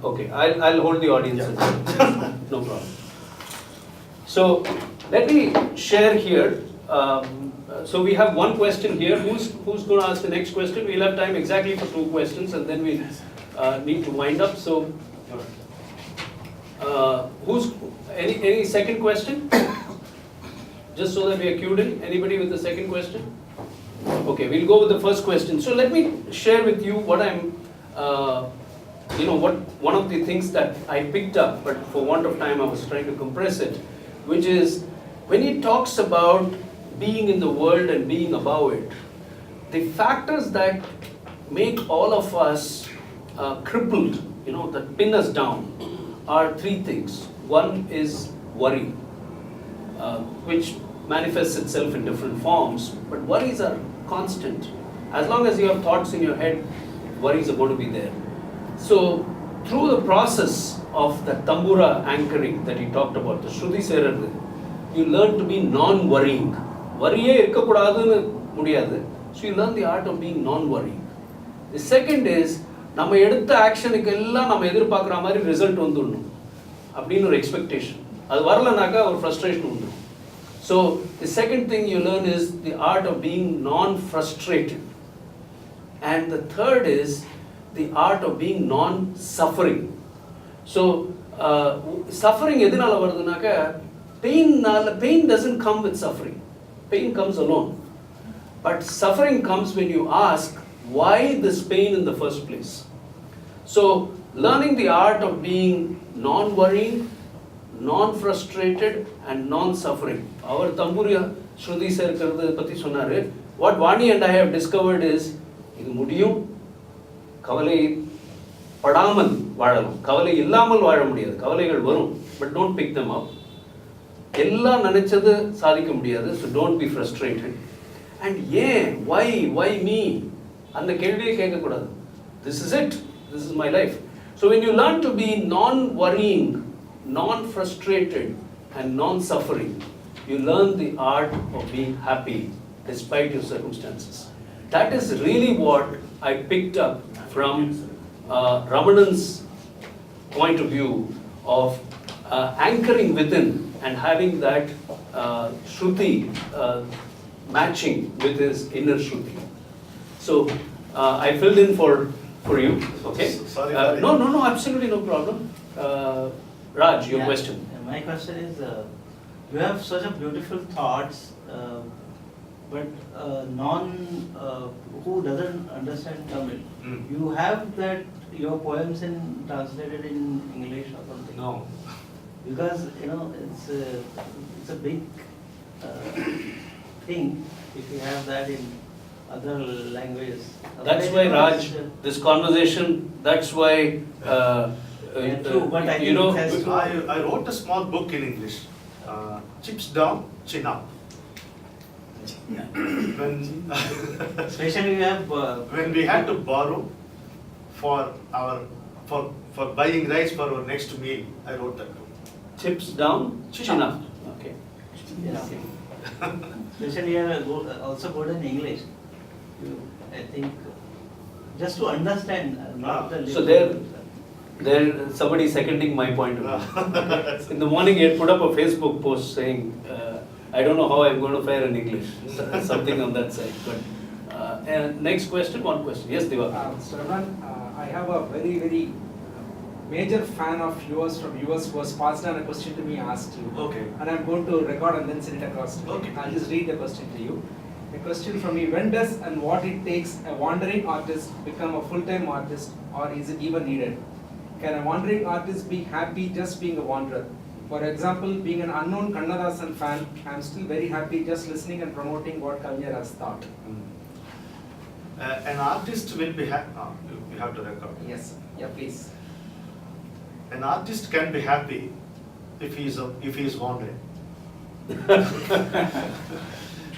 Okay, I'll hold the audience. No problem. So let me share here. So we have one question here. Who's going to ask the next question? We'll have time exactly for 2 questions, and then we need to wind up. So who's any second question? Just so that we are cued in. Anybody with the second question? Okay, we'll go with the first question. So let me share with you what I'm, what one of the things that I picked up, but for want of time I was trying to compress it, which is when he talks about being in the world and being above it, the factors that make all of us crippled, that pin us down, are 3 things. One is worry, which manifests itself in different forms, but worries are constant. As long as you have thoughts in your head, worries are going to be there. So through the process of the tambura anchoring that he talked about, the Shruti Seradu, you learn to be non-worrying. Worriye irukkakoodadunu mudiyadhu. So you learn the art of being non-worrying. The second is, நம்ம எடுத்த ஆக்ஷனுக்கு எல்லாம் நம்ம எதிர்பார்க்குற மாதிரி result வந்துடணும் அப்படின்னு ஒரு expectation. அது வரலனாக்கா ஒரு ஃப்ரஸ்ட்ரேஷன் வந்துடும். So the second thing you learn is the art of being non-frustrated. And the third is the art of being non-suffering. So suffering எதனால வருதுனாக்கா pain doesn't come with suffering. Pain comes alone. But suffering comes when you ask why this pain in the first place. So learning the art of being non-worrying, non-frustrated and non-suffering. Our Tamburiya Shruti sir பத்தி சொன்னாரு. What Vani and I have discovered is இது முடியும், கவலை படாமல் வாழலாம், கவலை இல்லாமல் வாழ முடியாது. கவலைகள் வரும், but don't pick them up. எல்லாம் நினைச்சது சாதிக்க முடியாது. So don't be frustrated. And why me? அந்த கேள்வியே கேட்கக்கூடாது. This is it. This is my life. So when you learn to be non-worrying, non-frustrated and non-suffering, you learn the art of being happy despite your circumstances. That is really what I picked up from Ramanan's point of view of anchoring within and having that Shruti matching with his inner Shruti. So I filled in for you. Okay. Sorry. No, absolutely no problem. Raj, your question. My question is, you have such a beautiful thoughts, but who doesn't understand Tamil, you have that your poems translated in English or something? No. Because it's a big thing if you have that in other languages. That's why, Raj, this conversation, that's why, true, but I think it has to... I wrote a small book in English, Chips Down, Chin Up. Especially we have... when we had to borrow for buying rice for our next meal, I wrote that book. Chips down, chin up. Okay. Yes. Especially you are also good in English. I think just to understand, not the... So there somebody seconding my point of view. In the morning he had put up a Facebook post saying, I don't know how I'm going to fare in English. Something on that side. But next question, one question. Yes, Deva. Sir Raman, I have a very, very major fan of yours from US who has passed on a question to me, asked you. Okay. And I'm going to record and then send it across to you. Okay. I'll just read the question to you. A question from me: when does and what it takes a wandering artist become a full-time artist, or is it even needed? Can a wandering artist be happy just being a wanderer? For example, being an unknown Kannadasan fan, I'm still very happy just listening and promoting what Kavya has thought. An artist will be happy. You have to record. Yes, yeah, please. An artist can be happy if he is wandering.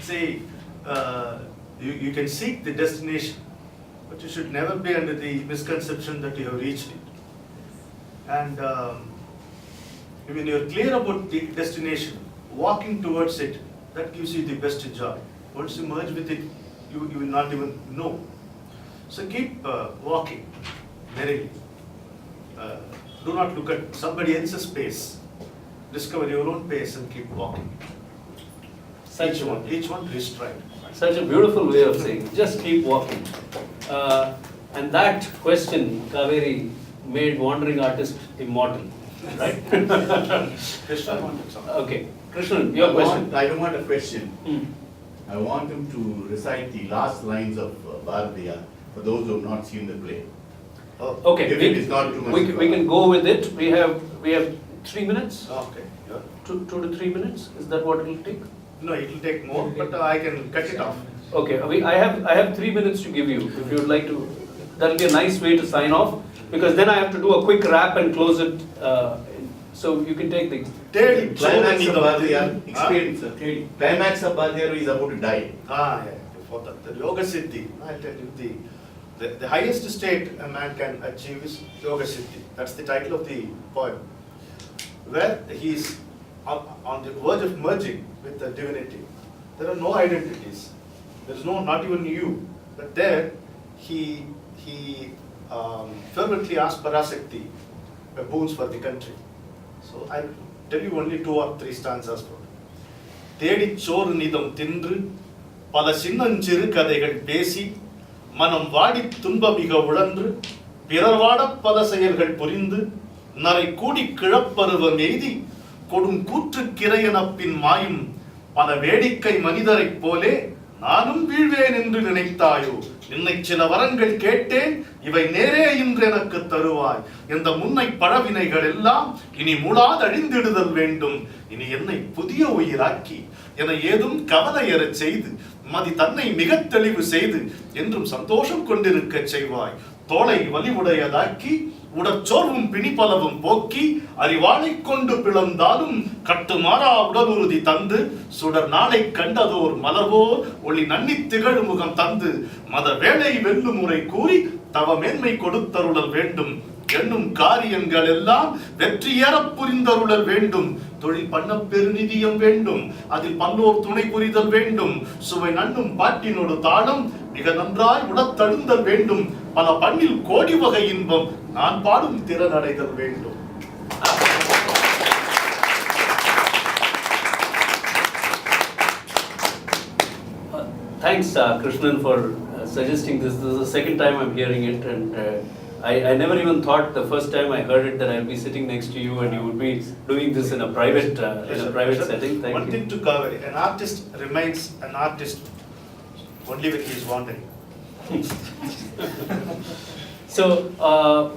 See, you can seek the destination, but you should never be under the misconception that you have reached it. And when you're clear about the destination, walking towards it, that gives you the best joy. Once you merge with it, you will not even know. So keep walking merrily. do not look at somebody else's pace. Discover your own pace and keep walking. Each one restrained. Such a beautiful way of saying, just keep walking. And that question, Kaveri, made wandering artist immortal, right? Krishna wanted something. Okay, Krishnan, your question. I don't want a question. Hmm. I want him to recite the last lines of Bharatiya for those who have not seen the play. Oh, Okay, If it is not too much. we can go with it. We have 3 minutes, okay. Yeah. 2 to 3 minutes. Is that what it will take? No, it will take more, but I can cut it off. Okay, I have 3 minutes to give you. If you would like to, that'll be a nice way to sign off, because then I have to do a quick wrap and close it. So you can take the. Tell Climax of Huh? Bharatiya, explain, sir. Climax of Bharatiya is about to die. Yeah. For the Yoga Siddhi, I'll tell you the highest state a man can achieve is Yoga Siddhi. That's the title of the poem. Where he is on the verge of merging with the divinity. There are no identities. There is not even you. But there he fervently asks Parasakti boons for the country. So I'll tell you only 2 or 3 stanzas for it. தேடிச் சோறு நிதம் தின்று பல சின்னஞ்சிறு கதைகள் பேசி மனம் வாடித் துன்பமிக உழன்று பிறர் வாடப் பல செயல்கள் புரிந்து நரை கூடிக் கிழப்பருவம் எய்தி கொடும் கூற்றுக்கிரையெனப் பின் மாயும் பல வேடிக்கை மனிதரைப் போலே நானும் வீழ்வேன் என்று நினைத்தாயோ நின்னை சில வரங்கள் கேட்டேன் இவை நேரே இன்று எனக்கு தருவாய் இந்த முன்னை பழவினைகள் எல்லாம் இனி மூளாதழிந்திடுதல் வேண்டும் இனி என்னை புதிய உயிராக்கி என ஏதும் கவலையறச் செய்து மதி தன்னை மிகத் தெளிவு செய்து என்றும் சந்தோஷம் கொண்டிருக்கச் செய்வாய் தோளை வலிவுடையதாக்கி உடற்சோர்வும் பிணிப்பலவும் போக்கி அறிவாளை கொண்டு பிளந்தாலும் கட்டுமாறா உடலுறுதி தந்து சுடர் நாளை கண்டதோர் மலர்வோர் ஒளி நன்னித் திகழ் முகம் தந்து மத வேலை வெல்லும் முறை கூறி தவ மேன்மை கொடுத்தருளல் வேண்டும் எண்ணும் காரியங்கள் எல்லாம் வெற்றியேறப் புரிந்தருளல் வேண்டும் தொழில் பண்ண பெருநிதியம் வேண்டும் அதில் பல்லோர் துணை புரிதல் வேண்டும் சுவை நண்ணும் பாட்டினோடு தாளம் மிக நன்றாய் உடத்தழுந்தல் வேண்டும் பல பண்ணில் கோடி வகை இன்பம் நான் பாடும் திறனடைதல் வேண்டும். Thanks, Krishnan, for suggesting this. This is the second time I'm hearing it, and I never even thought the first time I heard it that I'll be sitting next to you and you would be doing this in a private setting. Thank One you. thing to cover: an artist remains an artist only when he is wandering. So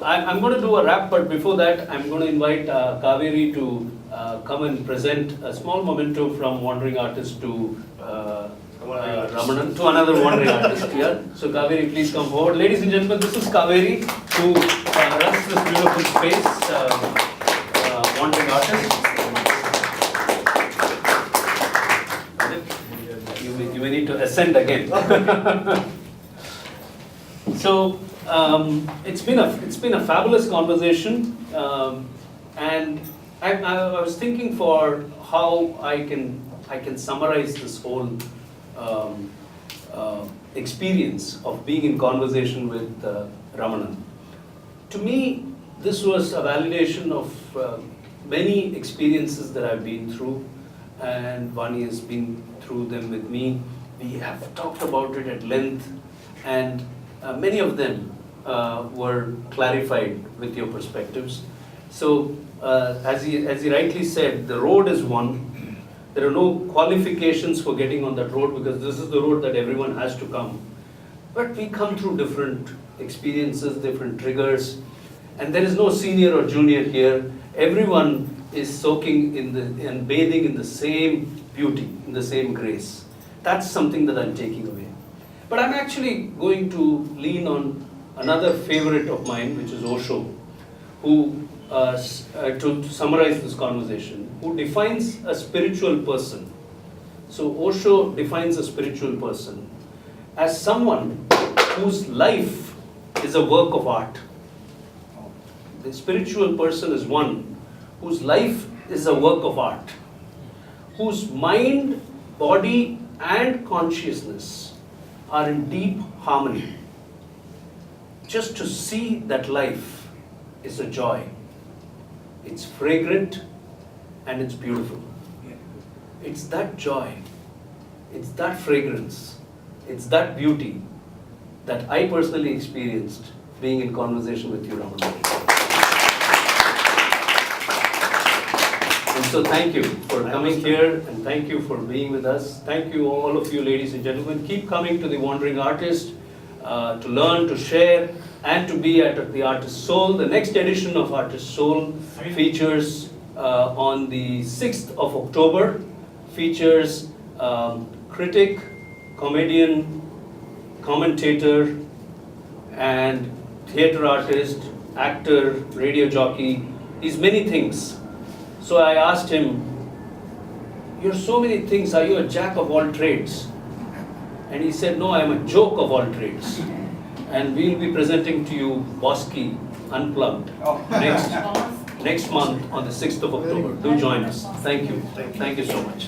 I'm going to do a wrap, but before that, I'm going to invite Kaveri to come and present a small memento from wandering artist to Ramanan, to another wandering artist here. So Kaveri, please come forward. Ladies and gentlemen, this is Kaveri, who runs this beautiful space, wandering artist. You may need to ascend again. So it's been a fabulous conversation, and I was thinking for how I can summarize this whole experience of being in conversation with Ramanan. To me, this was a validation of many experiences that I've been through, and Vani has been through them with me. We have talked about it at length, and many of them were clarified with your perspectives. So, as he rightly said, the road is one. There are no qualifications for getting on that road because this is the road that everyone has to come. But we come through different experiences, different triggers, and there is no senior or junior here. Everyone is soaking and bathing in the same beauty, in the same grace. That's something that I'm taking away. But I'm actually going to lean on another favorite of mine, which is Osho, who, to summarize this conversation, who defines a spiritual person. So Osho defines a spiritual person as someone whose life is a work of art. The spiritual person is one whose life is a work of art, whose mind, body, and consciousness are in deep harmony. Just to see that life is a joy. It's fragrant and it's beautiful. It's that joy, it's that fragrance, it's that beauty that I personally experienced being in conversation with you, Ramanan. And so thank you for coming here and thank you for being with us. Thank you all of you ladies and gentlemen. Keep coming to the Wandering Artist to learn, to share and to be at the Artist Soul. The next edition of Artist Soul features on the 6th of October, features critic, comedian, commentator and theatre artist, actor, radio jockey. He's many things. So I asked him, you're so many things, are you a jack of all trades? And he said, no, I'm a joke of all trades. And we'll be presenting to you Bosky Unplugged next month on the 6th of October. Do join us. Thank you. Thank you so much.